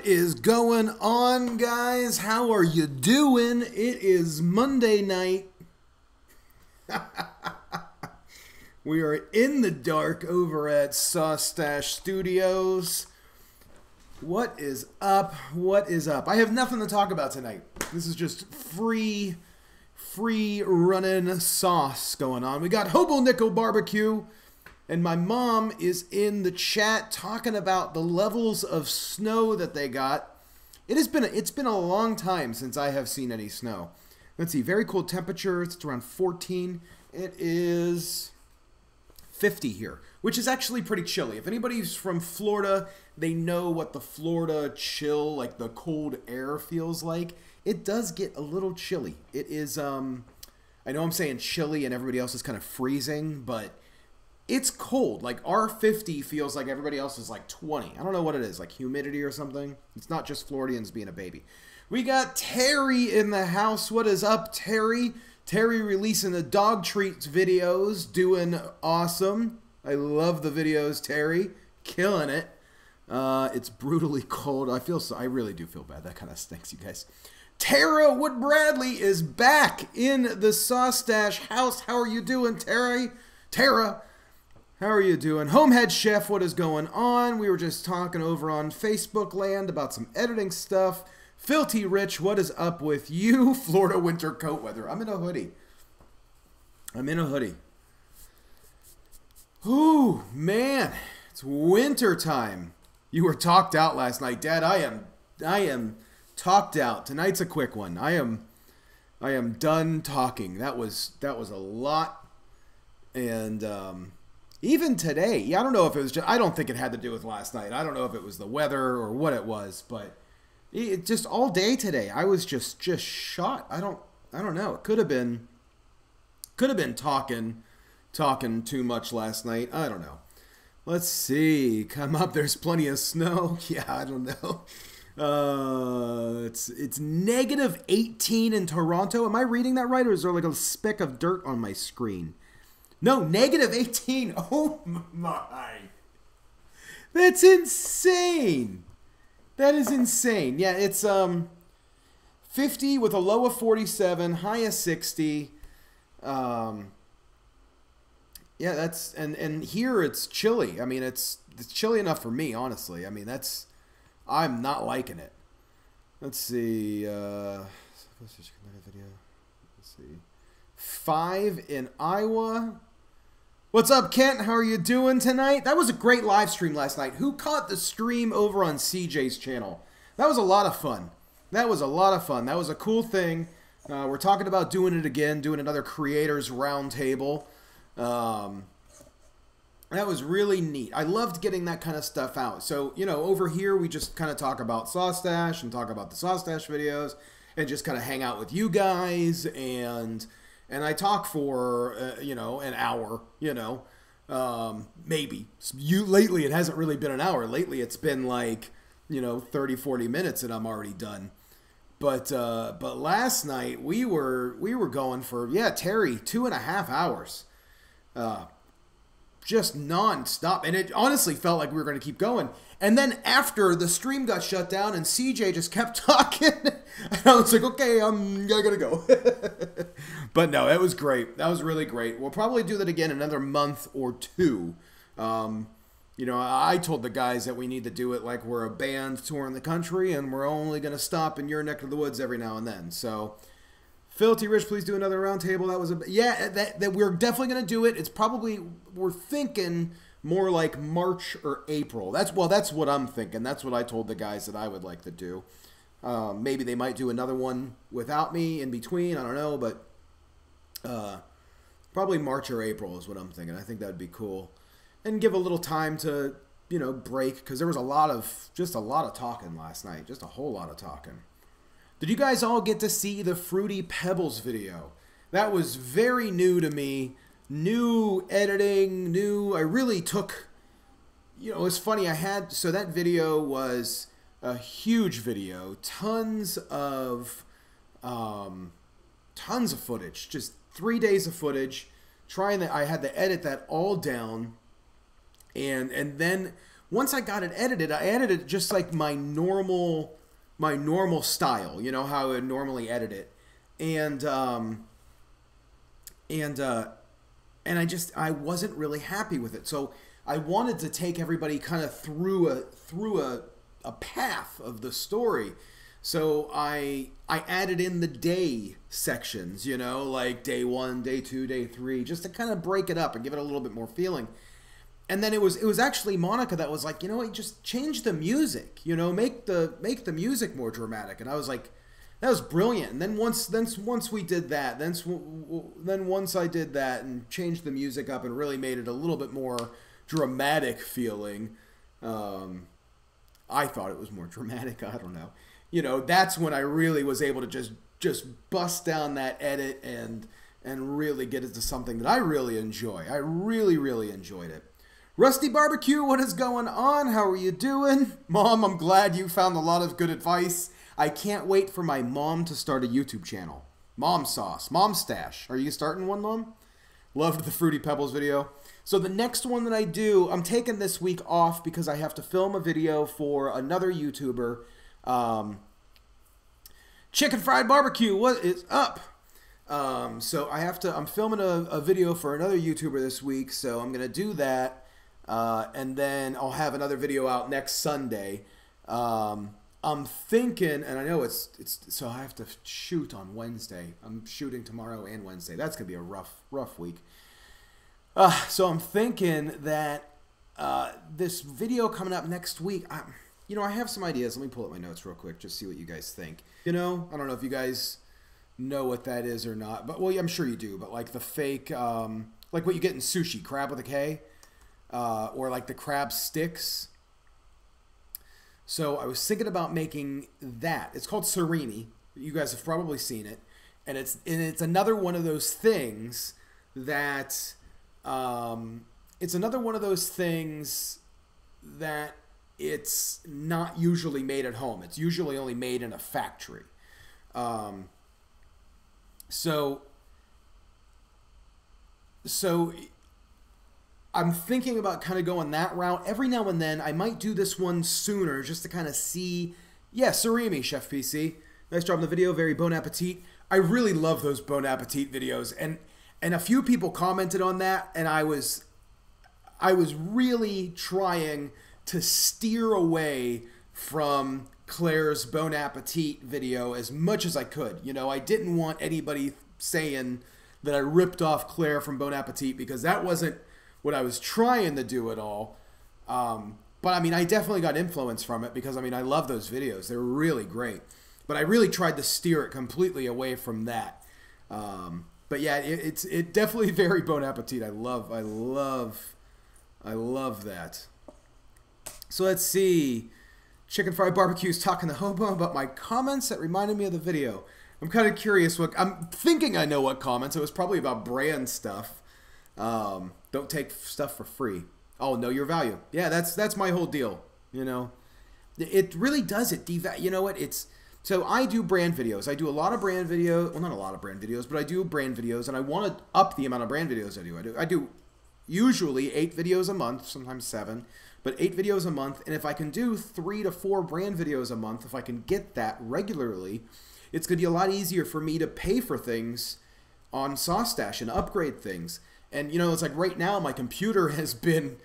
What is going on, guys? How are you doing? It is Monday night. We are in the dark over at Saustache Studios. What is up? What is up? I have nothing to talk about tonight. This is just free running sauce going on. We got Hobo Nickel Barbecue. And my mom is in the chat talking about the levels of snow that they got. It's been a long time since I have seen any snow. Let's see, very cold temperatures. It's around 14. It is 50 here, which is actually pretty chilly. If anybody's from Florida, they know what the Florida chill, like the cold air feels like. It does get a little chilly. It is, I know I'm saying chilly and everybody else is kind of freezing, but it's cold. Like, our 50 feels like everybody else is like 20. I don't know what it is, like humidity or something. It's not just Floridians being a baby. We got Terry in the house. What is up, Terry? Terry releasing the dog treats videos, doing awesome. I love the videos, Terry. Killing it. It's brutally cold. I really do feel bad. That kind of stinks, you guys. Tara Wood Bradley is back in the Saustache house. How are you doing, Terry? Tara. How are you doing? Homehead Chef, what is going on? We were just talking over on Facebook land about some editing stuff. Filthy Rich, what is up with you? Florida winter coat weather. I'm in a hoodie. Ooh, man. It's winter time. You were talked out last night. Dad, I am talked out. Tonight's a quick one. I am done talking. That was a lot. And even today, yeah, I don't know if it was just, I don't think it had to do with last night. I don't know if it was the weather or what it was, but it just all day today, I was just shot. I don't know. It could have been talking too much last night. I don't know. Let's see. Come up. There's plenty of snow. Yeah, I don't know. It's negative 18 in Toronto. Am I reading that right, or is there like a speck of dirt on my screen? No, negative 18. Oh my. That's insane. That is insane. Yeah, it's 50 with a low of 47, high of 60. Yeah, that's and here it's chilly. I mean, it's chilly enough for me, honestly. I mean, I'm not liking it. Let's see. Let's see. 5 in Iowa. What's up, Kent? How are you doing tonight? That was a great live stream last night. Who caught the stream over on CJ's channel? That was a lot of fun. That was a cool thing. We're talking about doing it again, doing another creators roundtable. That was really neat. I loved getting that kind of stuff out. So, you know, over here we just kind of talk about Saustache and talk about the Saustache videos and just kind of hang out with you guys and I talk for, you know, an hour, you know, maybe. Lately, it hasn't really been an hour. Lately, it's been like, you know, 30, 40 minutes and I'm already done. But last night, we were going for, yeah, Terry, 2.5 hours. Just non-stop. And it honestly felt like we were going to keep going. And then after the stream got shut down and CJ just kept talking, and I was like, okay, I gotta go. But no, it was great. That was really great. We'll probably do that again another month or two. You know, I told the guys that we need to do it like we're a band touring the country and we're only going to stop in your neck of the woods every now and then. So, Filthy Rich, please do another roundtable. That was that we're definitely going to do it. It's probably, we're thinking more like March or April. That's what I'm thinking. That's what I told the guys that I would like to do. Maybe they might do another one without me in between. I don't know, but probably March or April is what I'm thinking. I think that would be cool. And give a little time to, you know, break, because there was a lot of talking last night. Just a whole lot of talking. Did you guys all get to see the Fruity Pebbles video? That was very new to me. New editing, I really took, you know, it's funny, so that video was a huge video, tons of footage, just 3 days of footage, I had to edit that all down, and then once I got it edited, I edited it just like my normal style, you know, how I would normally edit it. And I wasn't really happy with it. So I wanted to take everybody kind of through a path of the story. So I added in the day sections, you know, like day 1, day 2, day 3, just to kind of break it up and give it a little bit more feeling. And then it was actually Monica that was like, you know what, just change the music, you know, make the music more dramatic. And I was like, that was brilliant. And then once we did that, then once I did that and changed the music up and really made it a little bit more dramatic feeling, I thought it was more dramatic. I don't know. You know, that's when I really was able to just bust down that edit and really get into something that I really enjoy. I really enjoyed it. Rusty Barbecue, what is going on? How are you doing? Mom, I'm glad you found a lot of good advice. I can't wait for my mom to start a YouTube channel. Mom Sauce, Mom Stash. Are you starting one, Mom? Loved the Fruity Pebbles video. So the next one that I do, I'm taking this week off because I have to film a video for another YouTuber. Chicken Fried Barbecue, what is up? So I'm filming a video for another YouTuber this week, so I'm going to do that. And then I'll have another video out next Sunday. I'm thinking, and I know so I have to shoot on Wednesday. I'm shooting tomorrow and Wednesday. That's going to be a rough week. So I'm thinking that this video coming up next week, you know, I have some ideas. Let me pull up my notes real quick, just see what you guys think. You know, I don't know if you guys know what that is or not, but well, I'm sure you do. But like the fake, like what you get in sushi, crab with a K, or like the crab sticks. So I was thinking about making that. It's called surimi. You guys have probably seen it, and it's another one of those things that it's not usually made at home. It's usually only made in a factory. So I'm thinking about kind of going that route. Every now and then, I might do this one sooner just to kind of see. Yeah, surimi, Chef PC. Nice job on the video. Very bon appetit. I really love those bon appetit videos, and a few people commented on that, and I was really trying to steer away from Claire's Bon Appetit video as much as I could. You know, I didn't want anybody saying that I ripped off Claire from Bon Appetit, because that wasn't what I was trying to do at all. But I mean, I definitely got influence from it, because I mean, I love those videos. They're really great. But I really tried to steer it completely away from that. But yeah, it's definitely very Bon Appetit. I love that. So let's see. Chicken Fried Barbecue's talking to Hobo about my comments that reminded me of the video. I'm kind of curious I'm thinking I know what comments. It was probably about brand stuff. Don't take stuff for free. Oh, know your value. Yeah, that's my whole deal. You know, it really does it. You know what? So I do brand videos. I do a lot of brand videos. Well, not a lot of brand videos, but I do brand videos, and I want to up the amount of brand videos I do. I do usually 8 videos a month, sometimes 7, but 8 videos a month. And if I can do 3 to 4 brand videos a month, if I can get that regularly, it's going to be a lot easier for me to pay for things on Sauce Stash and upgrade things. And, you know, it's like right now my computer has been,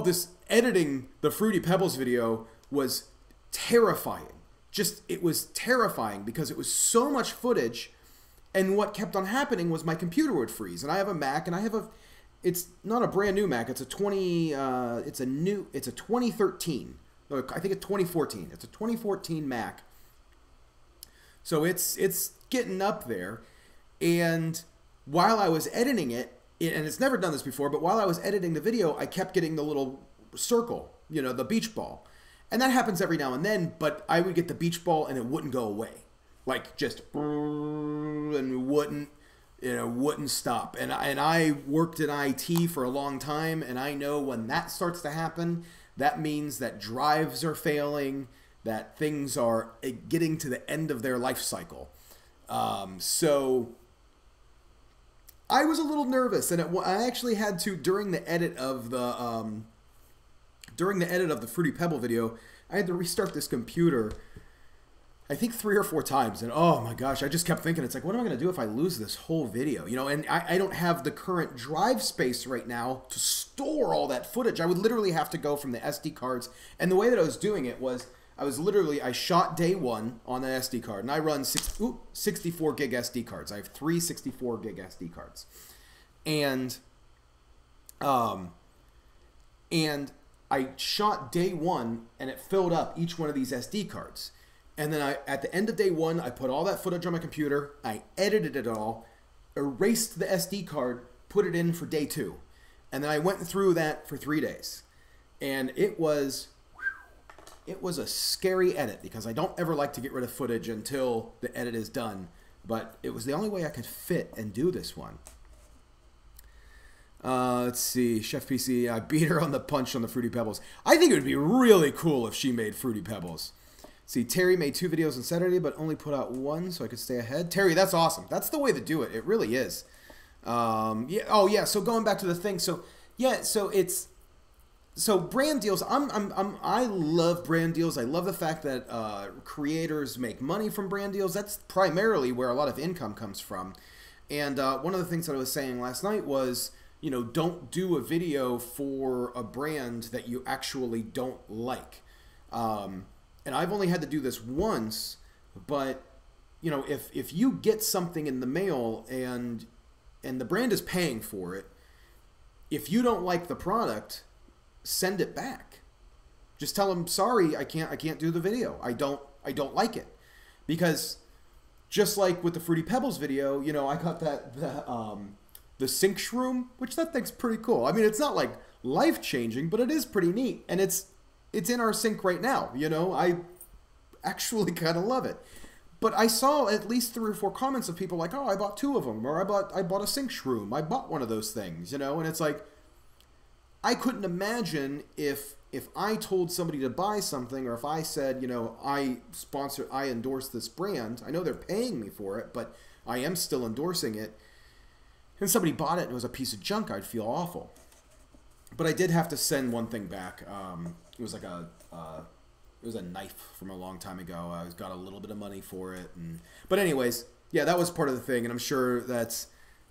this editing the Fruity Pebbles video was terrifying. It was terrifying because it was so much footage, and what kept on happening was my computer would freeze. And I have a Mac, and it's not a brand new Mac. It's a 2013. I think it's 2014. It's a 2014 Mac. So it's getting up there. And while I was editing it, and it's never done this before, but while I was editing the video, I kept getting the little circle, you know, the beach ball. And that happens every now and then, but I would get the beach ball and it wouldn't go away. Like just, and wouldn't stop. And I worked in IT for a long time, and I know when that starts to happen, that means that drives are failing, that things are getting to the end of their life cycle. So I was a little nervous, and I actually had to, during the edit of the during the edit of the Fruity Pebble video, I had to restart this computer, I think 3 or 4 times. And oh my gosh, I just kept thinking, it's like, what am I going to do if I lose this whole video? You know, and I don't have the current drive space right now to store all that footage. I would literally have to go from the SD cards. And the way that I was doing it was, I shot day 1 on an SD card. And I run 64 gig SD cards. I have 3 64 gig SD cards. And I shot day 1 and it filled up each one of these SD cards. And then at the end of day 1, I put all that footage on my computer, I edited it all, erased the SD card, put it in for day 2. And then I went through that for 3 days. And it was a scary edit because I don't ever like to get rid of footage until the edit is done. But it was the only way I could fit and do this one. Let's see, Chef PC, I beat her on the punch on the Fruity Pebbles. I think it would be really cool if she made Fruity Pebbles. See, Terry made 2 videos on Saturday, but only put out 1 so I could stay ahead. Terry, that's awesome. That's the way to do it. It really is. Yeah. Oh, yeah. So going back to the thing. So yeah. So brand deals. I love brand deals. I love the fact that creators make money from brand deals. That's primarily where a lot of income comes from. And one of the things that I was saying last night was, you know, don't do a video for a brand that you actually don't like. And I've only had to do this once, but you know, if you get something in the mail and the brand is paying for it, if you don't like the product, send it back. Just tell them, sorry, I can't do the video. I don't like it. Because just like with the Fruity Pebbles video, you know, I got the sink shroom, which that thing's pretty cool. I mean, it's not like life-changing, but it is pretty neat. And it's in our sink right now, you know. I actually kind of love it. But I saw at least 3 or 4 comments of people like, oh, I bought 2 of them, or I bought a sink shroom. I bought one of those things, you know. And it's like, I couldn't imagine if I told somebody to buy something, or if I said, you know, I endorse this brand. I know they're paying me for it, but I am still endorsing it. And somebody bought it and it was a piece of junk, I'd feel awful. But I did have to send one thing back. It was like it was a knife from a long time ago. I got a little bit of money for it. But anyways, yeah, that was part of the thing. And I'm sure that's,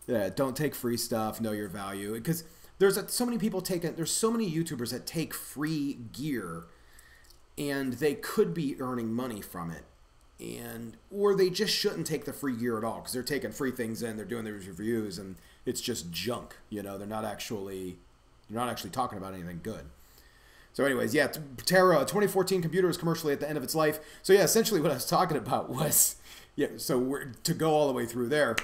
don't take free stuff, know your value. Because there's so many people there's so many YouTubers that take free gear and they could be earning money from it. Or they just shouldn't take the free gear at all because they're taking free things in, they're doing their reviews, and it's just junk. You know, they're not actually talking about anything good. So anyways, yeah, Terra, a 2014 computer is commercially at the end of its life. So yeah, essentially what I was talking about was, yeah, so to go all the way through there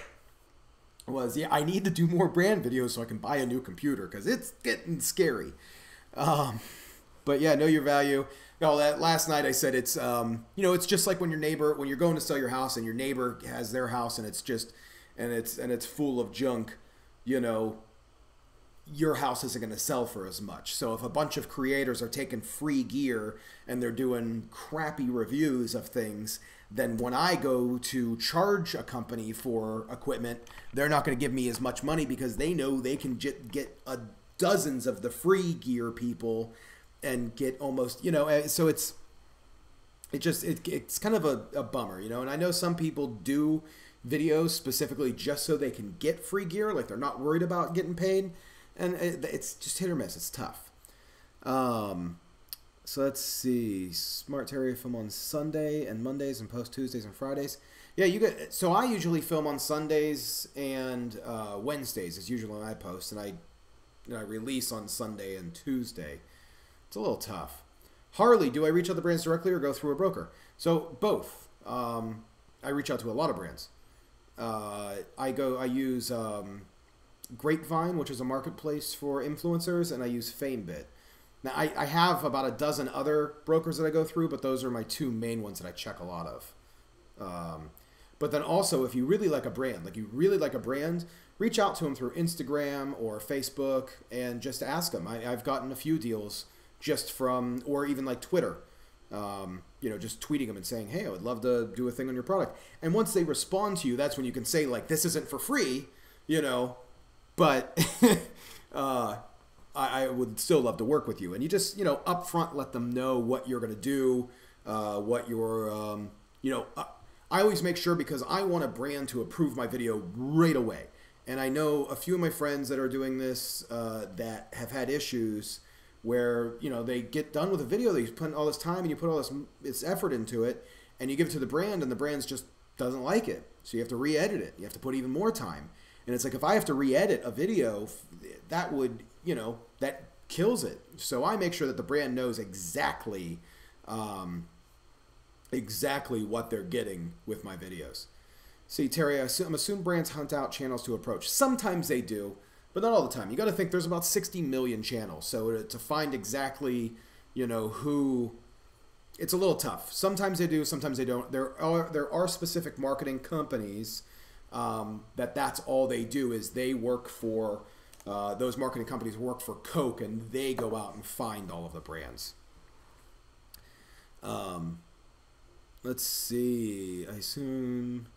was, yeah, I need to do more brand videos so I can buy a new computer because it's getting scary. But yeah, know your value. No, that last night I said it's, you know, it's just like when you're going to sell your house and your neighbor has their house and it's just, and it's full of junk, you know, your house isn't going to sell for as much. So if a bunch of creators are taking free gear and they're doing crappy reviews of things, then when I go to charge a company for equipment, they're not going to give me as much money because they know they can get dozens of the free gear people and get almost, you know, so it's kind of a bummer, you know. And I know some people do videos specifically just so they can get free gear, like they're not worried about getting paid. And it's just hit or miss. It's tough. So let's see. Smart Terry film on Sunday and Mondays and post Tuesdays and Fridays. Yeah, you get. So I usually film on Sundays and Wednesdays is usually when I post, and I release on Sunday and Tuesday. It's a little tough. Harley, do I reach out to brands directly or go through a broker? So both. I reach out to a lot of brands. I use Grapevine, which is a marketplace for influencers, and I use FameBit. Now, I have about a dozen other brokers that I go through, but those are my 2 main ones that I check a lot of. But then also, if you really like a brand, reach out to them through Instagram or Facebook and just ask them. I've gotten a few deals just from, or even like Twitter, you know, just tweeting them and saying, hey, I would love to do a thing on your product. And once they respond to you, that's when you can say, like, this isn't for free, you know. But I would still love to work with you. And you just, upfront let them know what you're going to do, what your, I always make sure, because I want a brand to approve my video right away. And I know a few of my friends that are doing this that have had issues where, they get done with a video, they put all this time and you put all this effort into it, and you give it to the brand, and the brand just doesn't like it. So you have to re-edit it. You have to put even more time. And it's like, if I have to re-edit a video, that would, that kills it. So I make sure that the brand knows exactly what they're getting with my videos. See, Terry, I'm assuming brands hunt out channels to approach. Sometimes they do, but not all the time. You got to think there's about 60 million channels. So to find exactly, who, it's a little tough. Sometimes they do, sometimes they don't. There are specific marketing companies that's all they do, is they work for, those marketing companies work for Coke, and they go out and find all of the brands. Let's see. I assume...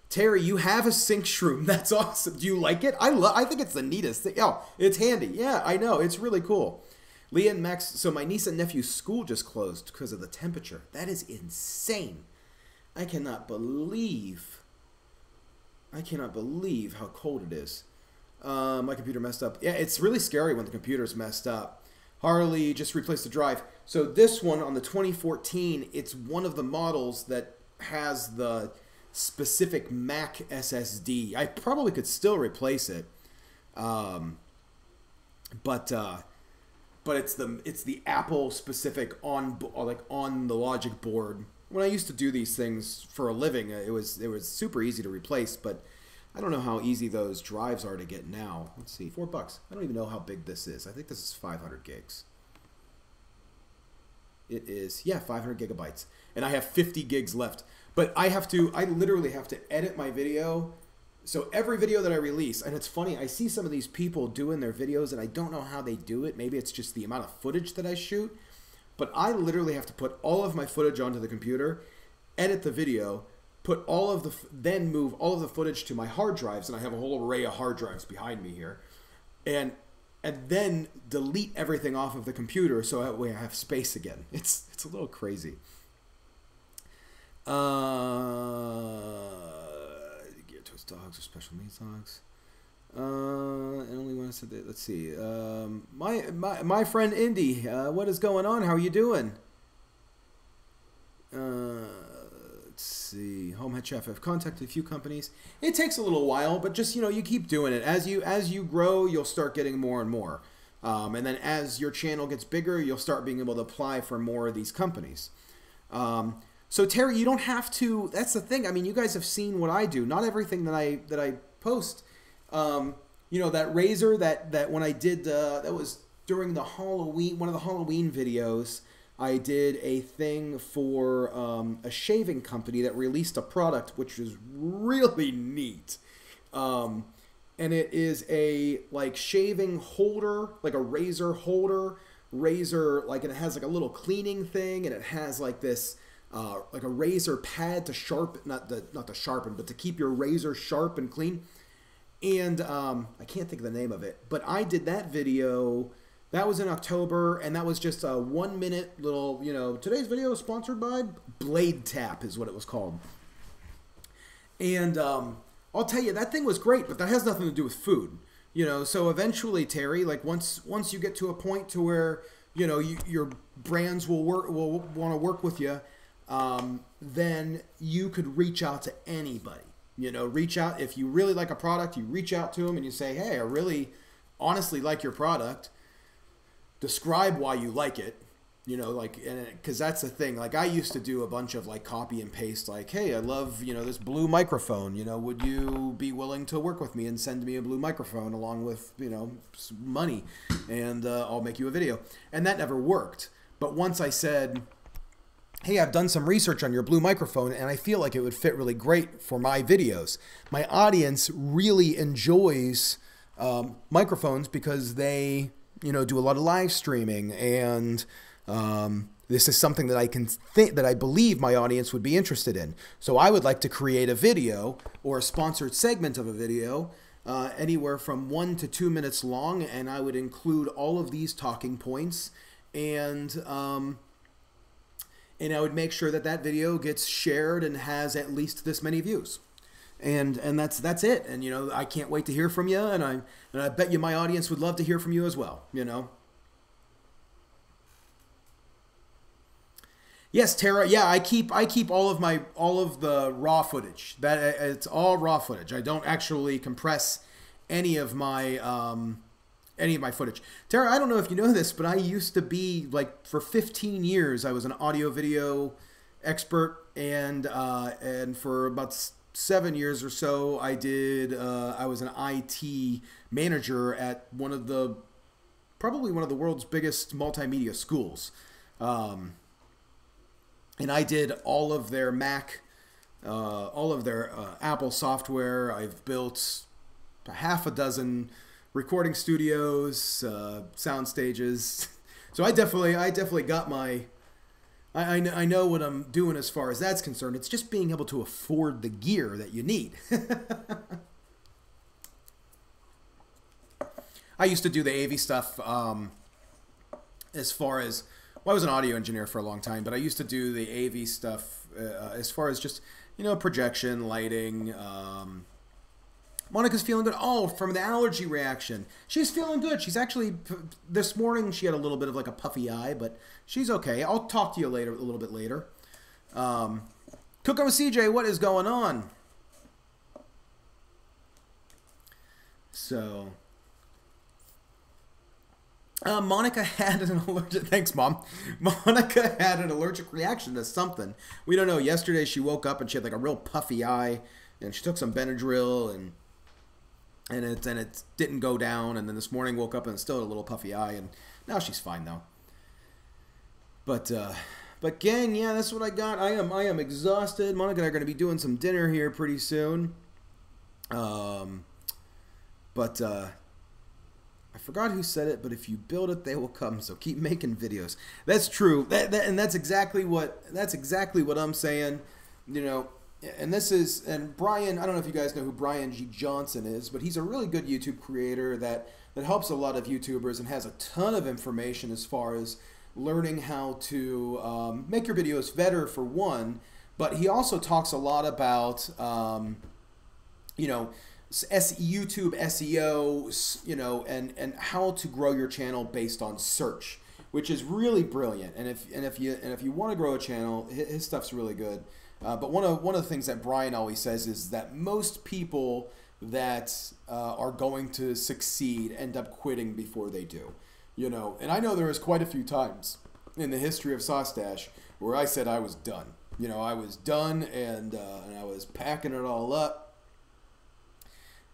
Terry, you have a sink shroom. That's awesome. Do you like it? I think it's the neatest thing. Oh, it's handy. Yeah, I know. It's really cool. Leah and Max, so my niece and nephew's school just closed because of the temperature. That is insane. I cannot believe how cold it is. My computer messed up. Yeah, it's really scary when the computer's messed up. Harley just replaced the drive. So this one on the 2014, it's one of the models that has the specific Mac SSD. I probably could still replace it, but it's the Apple specific on the logic board. When I used to do these things for a living, it was super easy to replace, but I don't know how easy those drives are to get now. Let's see, $4. I don't even know how big this is. I think this is 500 gigs. It is, yeah, 500 gigabytes. And I have 50 gigs left. But I literally have to edit my video. So every video that I release, and it's funny, I see some of these people doing their videos and I don't know how they do it. Maybe it's just the amount of footage that I shoot. But I literally have to put all of my footage onto the computer, edit the video, then move all of the footage to my hard drives, and I have a whole array of hard drives behind me here. And then delete everything off of the computer so that way I have space again. It's a little crazy. Gear towards dogs or special needs dogs. And only one said that. Let's see. My friend Indy, what is going on? How are you doing? Let's see. Home head chef. I've contacted a few companies. It takes a little while, but just you keep doing it. As you grow, you'll start getting more and more. And then as your channel gets bigger, you'll start being able to apply for more of these companies. So Terry, you don't have to. That's the thing. I mean, you guys have seen what I do. Not everything that I post. That razor that when I did that was during the Halloween, one of the Halloween videos. I did a thing for a shaving company that released a product which is really neat. And it is a shaving holder, like a razor holder, and it has a little cleaning thing, and it has this a razor pad to sharpen, not to sharpen, but to keep your razor sharp and clean. And I can't think of the name of it, but I did that video. That was in October, and that was just a 1 minute little, today's video is sponsored by Blade Tap is what it was called. And I'll tell you, that thing was great, but that has nothing to do with food. So eventually, Terry, once you get to a point to where, your brands will want to work with you, then you could reach out to anybody. Reach out. If you really like a product, you reach out to them and you say, hey, I really honestly like your product. Describe why you like it, because that's the thing. I used to do a bunch of copy and paste, hey, I love, this blue microphone, would you be willing to work with me and send me a blue microphone along with, some money, and I'll make you a video. And that never worked. But once I said, hey, I've done some research on your blue microphone and I feel like it would fit really great for my videos. My audience really enjoys microphones because they do a lot of live streaming, and this is something that I believe my audience would be interested in. So I would like to create a video or a sponsored segment of a video anywhere from 1 to 2 minutes long, and I would include all of these talking points, and I would make sure that that video gets shared and has at least this many views. And that's it. And, you know, I can't wait to hear from you, and I bet you my audience would love to hear from you as well, you know. Yes, Tara. Yeah, I keep all of the raw footage. That it's all raw footage. I don't actually compress any of my footage. Tara, I don't know if you know this, but I used to be, like, for 15 years I was an audio video expert, and for about 7 years or so I was an IT manager at probably one of the world's biggest multimedia schools. And I did all of their Mac, all of their Apple software. I've built a half a dozen recording studios, sound stages. So I definitely got my. I know what I'm doing as far as that's concerned. It's just being able to afford the gear that you need. I used to do the AV stuff as far as. Well, I was an audio engineer for a long time, but I used to do the AV stuff as far as just, you know, projection, lighting. Monica's feeling good. Oh, from the allergy reaction. She's feeling good. She's actually, this morning she had a little bit of like a puffy eye, but she's okay. I'll talk to you later, a little bit later. Cooking with CJ, what is going on? So... Monica had an allergic... Thanks, Mom. Monica had an allergic reaction to something. We don't know. Yesterday she woke up and she had like a real puffy eye, and she took some Benadryl, and it didn't go down. And then this morning woke up and still had a little puffy eye, and now she's fine though. But gang, yeah, that's what I got. I am exhausted. Monica and I are going to be doing some dinner here pretty soon. I forgot who said it, but if you build it, they will come. So keep making videos. That's true. And that's exactly what I'm saying. You know, and Brian, I don't know if you guys know who Brian G. Johnson is, but he's a really good YouTube creator that helps a lot of YouTubers and has a ton of information as far as learning how to make your videos better, for one. But he also talks a lot about, you know, YouTube SEO, you know, and how to grow your channel based on search, which is really brilliant. And if you want to grow a channel, his stuff's really good. But one of the things that Brian always says is that most people that are going to succeed end up quitting before they do. You know, and I know there was quite a few times in the history of Saustache where I said I was done. You know, I was done, and I was packing it all up.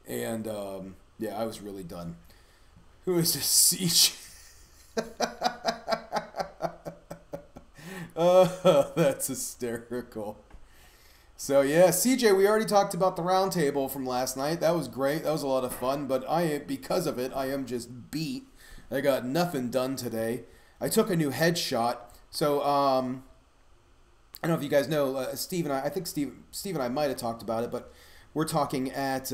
And, yeah, I was really done. Who is this? Siege? Oh, that's hysterical. So, yeah, CJ, we already talked about the round table from last night. That was great. That was a lot of fun. But because of it, I am just beat. I got nothing done today. I took a new headshot. So, I don't know if you guys know, Steve and I think Steve and I might have talked about it, but we're talking at...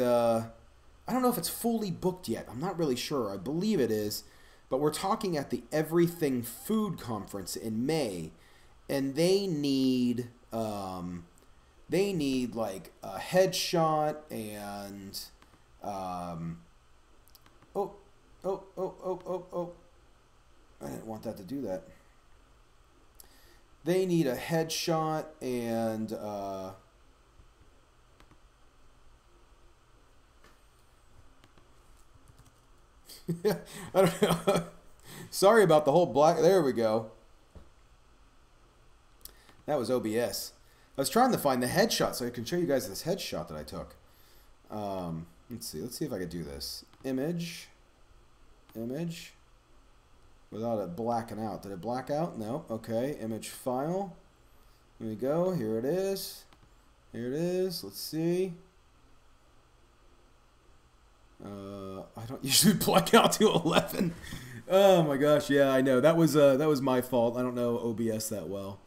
I don't know if it's fully booked yet. I'm not really sure. I believe it is. But we're talking at the Everything Food Conference in May. And they need like a headshot and oh. I didn't want that to do that. They need a headshot and I don't know. Sorry about the whole black. There we go. That was OBS. I was trying to find the headshot so I can show you guys this headshot that I took. Let's see. Let's see if I could do this. Image. Without it blacking out. Did it black out? No. Okay. Image file. Here we go. Here it is. Here it is. Let's see. I don't usually black out to 11. Oh my gosh, yeah, I know. That was my fault. I don't know OBS that well.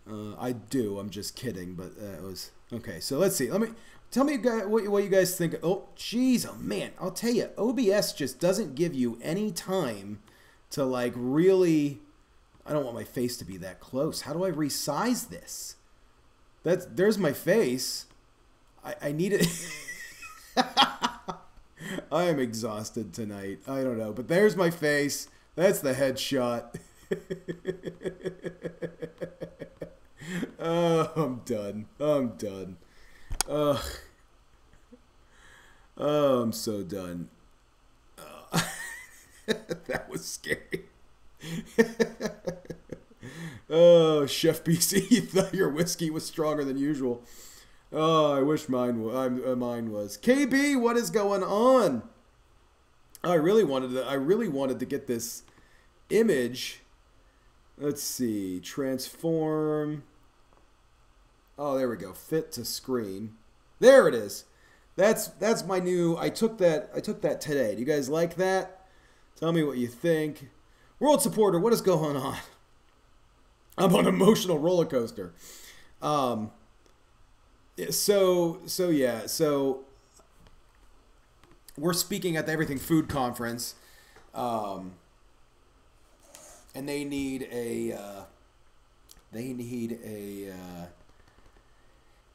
I do. I'm just kidding, but it was okay. So let's see. Tell me what you guys think. Oh, jeez, oh man, I'll tell you, OBS just doesn't give you any time to like really. I don't want my face to be that close. How do I resize this? There's my face. I need it. I am exhausted tonight. I don't know, but there's my face. That's the headshot. Oh, I'm done. I'm done. Oh, I'm so done. That was scary. Oh, Chef BC, you thought your whiskey was stronger than usual. Oh, I wish mine was. KB, what is going on? I really wanted to get this image. Let's see, transform. Oh, there we go. Fit to screen. There it is. That's my new. I took that today. Do you guys like that? Tell me what you think. World supporter, what is going on? I'm on an emotional roller coaster. So we're speaking at the Everything Food Conference, and they need a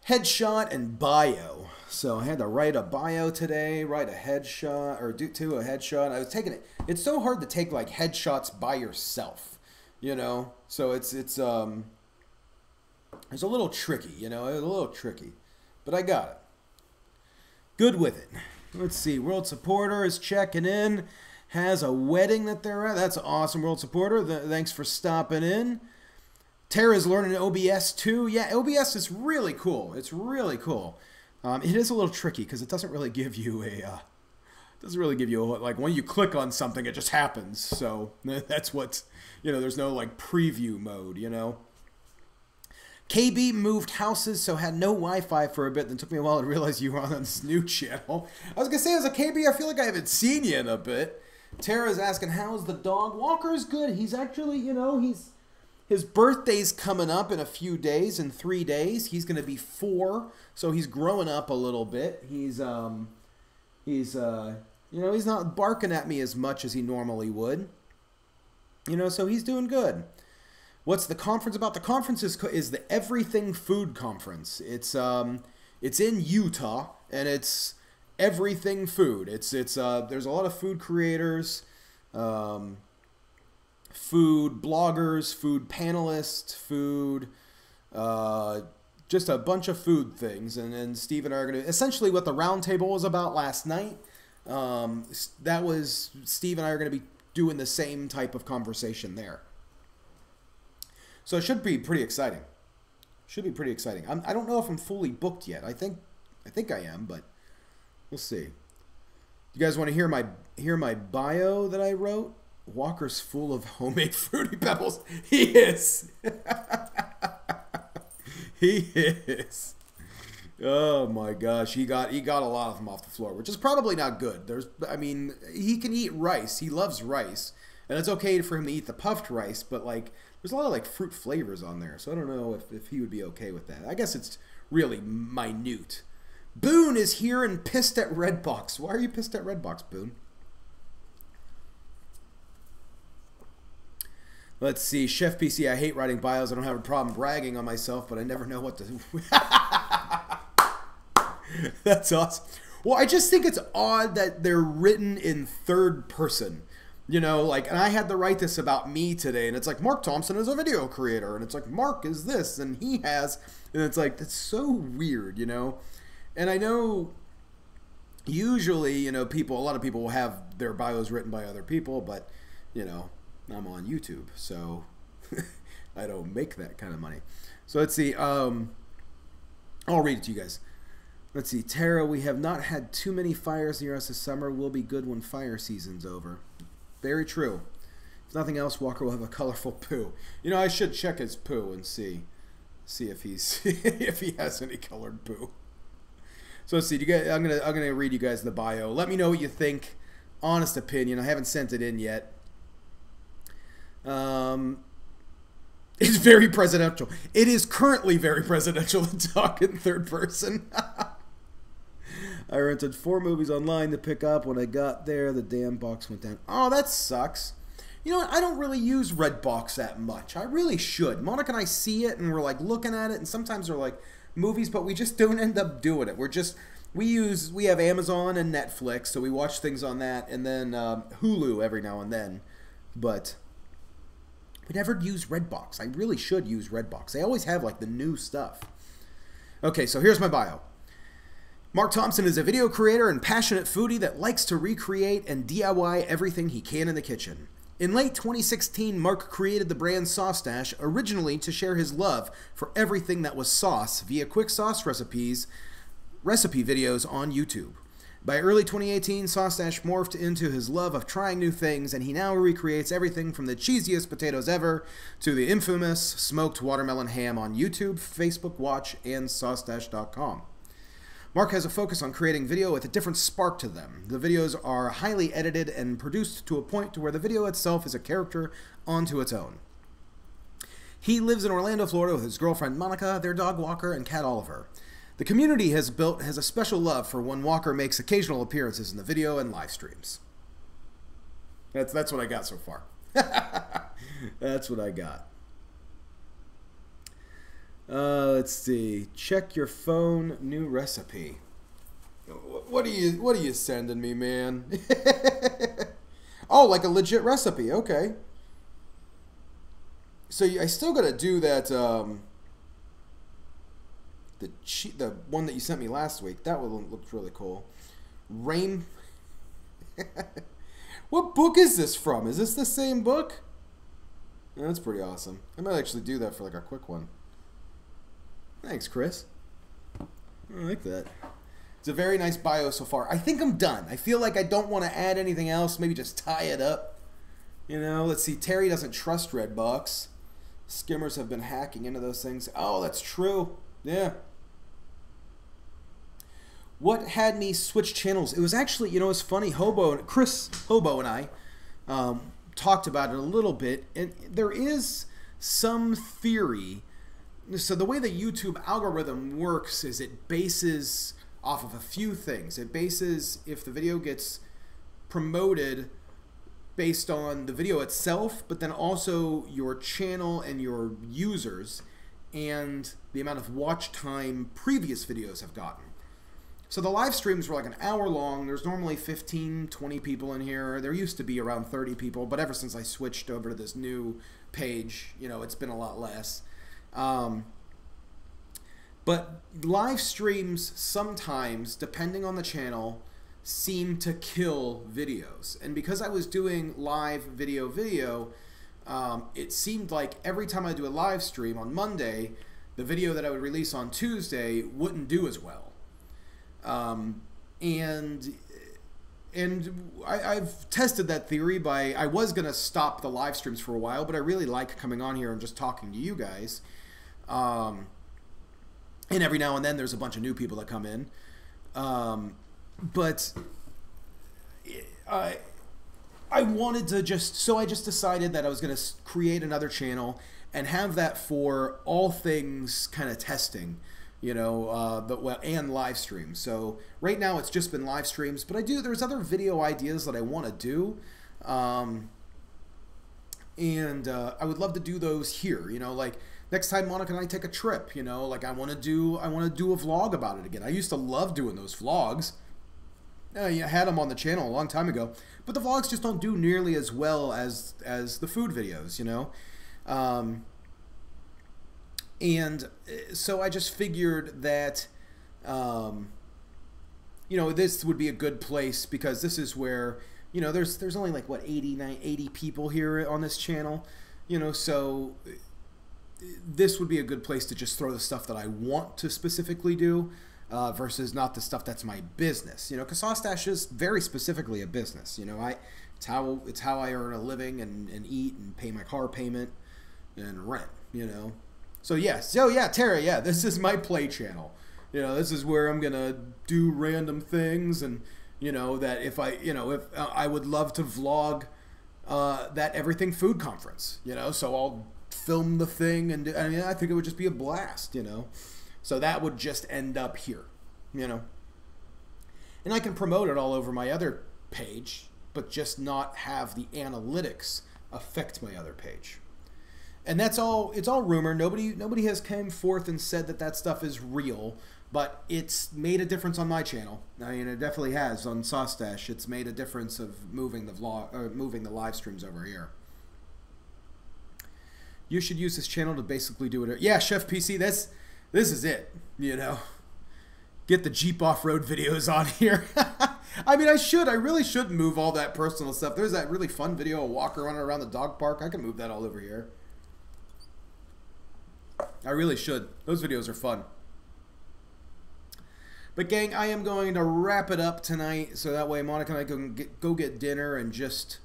headshot and bio. So I had to write a bio today, write a headshot, or do a headshot. I was taking it. It's so hard to take like headshots by yourself, you know. So it's a little tricky, you know, a little tricky, but I got it. Good with it. Let's see. World supporter is checking in. Has a wedding that they're at. That's awesome, world supporter. Thanks for stopping in. Tara's learning OBS too. Yeah, OBS is really cool. It's really cool. It is a little tricky because it doesn't really give you like when you click on something, it just happens. So that's what, you know, there's no like preview mode, you know. KB moved houses, so had no Wi-Fi for a bit. Then took me a while to realize you were on this new channel. I was gonna say, as a KB, I feel like I haven't seen you in a bit. Tara's asking, how's the dog? Walker's good. He's actually, you know, his birthday's coming up in a few days, in 3 days. He's gonna be 4, so he's growing up a little bit. He's you know, he's not barking at me as much as he normally would. You know, so he's doing good. What's the conference about? The conference is the Everything Food Conference. It's in Utah, and it's everything food. It's there's a lot of food creators, food bloggers, food panelists, food, just a bunch of food things. And then Steve and I are going to, essentially what the roundtable was about last night, that was, Steve and I are going to be doing the same type of conversation there. So it should be pretty exciting. Should be pretty exciting. I don't know if I'm fully booked yet. I think I am, but we'll see. You guys want to hear my bio that I wrote? Walker's full of homemade Fruity Pebbles. He is. He is. Oh my gosh, he got a lot of them off the floor, which is probably not good. I mean, he can eat rice. He loves rice, and it's okay for him to eat the puffed rice, but like, there's a lot of like fruit flavors on there, so I don't know if he would be okay with that. I guess it's really minute. Boone is here and pissed at Redbox. Why are you pissed at Redbox, Boone? Let's see. Chef PC, I hate writing bios. I don't have a problem bragging on myself, but I never know what to do. That's awesome. Well, I just think it's odd that they're written in third person. You know, like, and I had to write this about me today, and it's like, Mark Thompson is a video creator, and it's like, Mark is this, and he has, and it's like, that's so weird, you know? And I know, usually, you know, a lot of people will have their bios written by other people, but, you know, I'm on YouTube, so I don't make that kind of money. So let's see, I'll read it to you guys. Let's see, Tara, we have not had too many fires near us this summer. We'll be good when fire season's over. Very true. If nothing else, Walker will have a colorful poo. You know, I should check his poo and see if he's if he has any colored poo. So let's see. I'm gonna read you guys the bio. Let me know what you think. Honest opinion. I haven't sent it in yet. It's very presidential. It is currently very presidential to talk in third person. I rented 4 movies online to pick up. When I got there, the damn box went down. Oh, that sucks. You know what? I don't really use Redbox that much. I really should. Monica and I see it, and we're like looking at it, and sometimes they're like movies, but we just don't end up doing it. We have Amazon and Netflix, so we watch things on that, and then Hulu every now and then. But we never use Redbox. I really should use Redbox. They always have like the new stuff. Okay, so here's my bio. Mark Thompson is a video creator and passionate foodie that likes to recreate and DIY everything he can in the kitchen. In late 2016, Mark created the brand Sauce Stash originally to share his love for everything that was sauce via quick sauce recipe videos on YouTube. By early 2018, Sauce Stash morphed into his love of trying new things, and he now recreates everything from the cheesiest potatoes ever to the infamous smoked watermelon ham on YouTube, Facebook Watch, and SauceStash.com. Mark has a focus on creating video with a different spark to them. The videos are highly edited and produced to a point to where the video itself is a character onto its own. He lives in Orlando, Florida with his girlfriend Monica, their dog Walker, and cat Oliver. The community has a special love for when Walker makes occasional appearances in the video and live streams. That's what I got so far. That's what I got. Let's see. Check your phone. New recipe. What are you sending me, man? Oh, like a legit recipe. Okay. So I still gotta do that. The one that you sent me last week. That one looked really cool. Rain. What book is this from? Is this the same book? Yeah, that's pretty awesome. I might actually do that for like a quick one. Thanks, Chris. I like that. It's a very nice bio so far. I think I'm done. I feel like I don't want to add anything else. Maybe just tie it up. You know, let's see. Terry doesn't trust Redbox. Skimmers have been hacking into those things. Oh, that's true. Yeah. What had me switch channels? It was actually, you know, it's funny. Chris Hobo and I talked about it a little bit. And there is some theory. So the way the YouTube algorithm works is it bases off of a few things. It bases if the video gets promoted based on the video itself, but then also your channel and your users and the amount of watch time previous videos have gotten. So the live streams were like an hour long. There's normally 15, 20 people in here. There used to be around 30 people, but ever since I switched over to this new page, you know, it's been a lot less. But live streams sometimes, depending on the channel, seem to kill videos. And because I was doing live video, it seemed like every time I do a live stream on Monday, the video that I would release on Tuesday wouldn't do as well. I've tested that theory I was going to stop the live streams for a while, but I really like coming on here and just talking to you guys. And every now and then there's a bunch of new people that come in. But I wanted to so I just decided that I was going to create another channel and have that for all things kind of testing, you know, and live streams. So right now it's just been live streams, but there's other video ideas that I want to do. And I would love to do those here, you know, like next time Monica and I take a trip, you know, like I want to do a vlog about it again. I used to love doing those vlogs. I had them on the channel a long time ago, but the vlogs just don't do nearly as well as the food videos, you know. And so I just figured that, you know, this would be a good place because this is where, you know, there's only like, what, 80 people here on this channel, you know, so this would be a good place to just throw the stuff that I want to specifically do versus not the stuff that's my business, you know, because Sauce Stash is very specifically a business, you know. It's how I earn a living and eat and pay my car payment and rent, you know. So yes, Terry, yeah, this is my play channel. You know, this is where I'm gonna do random things, and you know that if I would love to vlog that Everything Food Conference, you know, so I'll film the thing, and I mean, I think it would just be a blast, you know. So that would just end up here, you know. And I can promote it all over my other page, but just not have the analytics affect my other page. And that's all, it's all rumor. Nobody has come forth and said that that stuff is real, but it's made a difference on my channel. I mean, it definitely has on Saustache. It's made a difference of moving the moving the live streams over here. You should use this channel to basically do it. Yeah, Chef PC, this is it, you know. Get the Jeep off-road videos on here. I mean, I really should move all that personal stuff. There's that really fun video of Walker running around the dog park. I can move that all over here. I really should. Those videos are fun. But gang, I am going to wrap it up tonight so that way Monica and I can go get dinner and just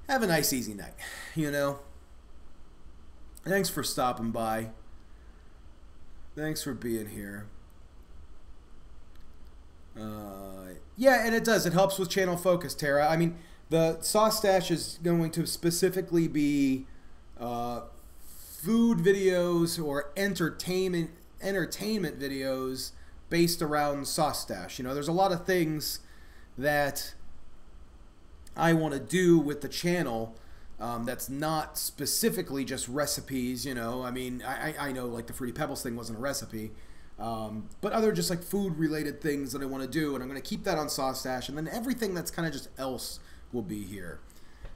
have a nice, easy night, you know. Thanks for stopping by. Thanks for being here. Yeah, and it does. It helps with channel focus, Tara. I mean, the Saustache is going to specifically be food videos or entertainment videos based around Saustache. You know, there's a lot of things that I want to do with the channel that's not specifically just recipes, you know. I mean, I know like the Fruity Pebbles thing wasn't a recipe. But other just like food related things that I want to do, and I'm going to keep that on Saustache, and then everything that's kind of just else will be here.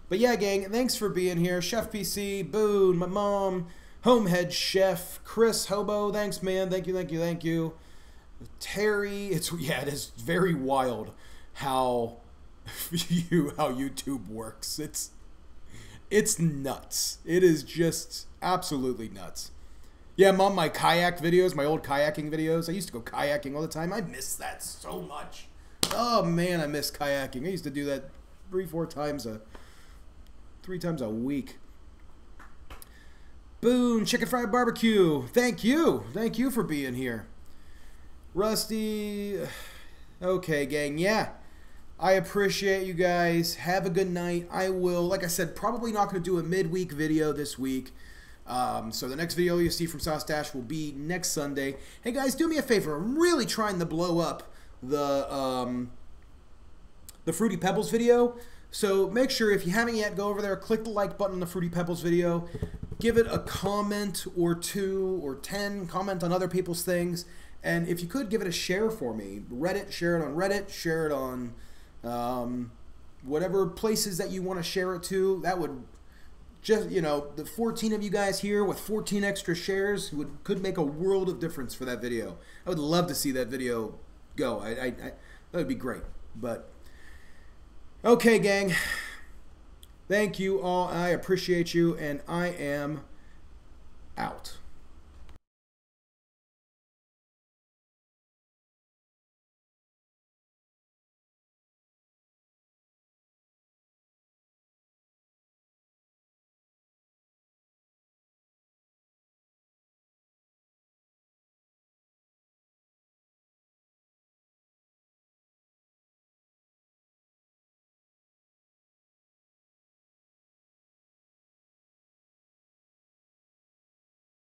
But yeah, gang, thanks for being here. Chef PC, Boone, my mom, Homehead Chef, Chris Hobo, thanks man, thank you. Terry, it is very wild how YouTube works. It's nuts. It is just absolutely nuts. Yeah, Mom, my kayak videos, my old kayaking videos. I used to go kayaking all the time. I miss that so much. Oh, man, I miss kayaking. I used to do that 3 times a week. Boone, Chicken Fried Barbecue. Thank you. Thank you for being here. Rusty. Okay, gang. Yeah, I appreciate you guys. Have a good night. I will, like I said, probably not going to do a midweek video this week. So the next video you see from Saustache will be next Sunday. Hey guys, do me a favor. I'm really trying to blow up the Fruity Pebbles video. So make sure if you haven't yet, go over there, click the like button on the Fruity Pebbles video. Give it a comment or 2 or 10. Comment on other people's things. And if you could, give it a share for me. Reddit, share it on Reddit. Share it on whatever places that you want to share it to. That would... just, you know, the 14 of you guys here with 14 extra shares could make a world of difference for that video. I would love to see that video go. That would be great. But, okay, gang. Thank you all. I appreciate you, and I am out.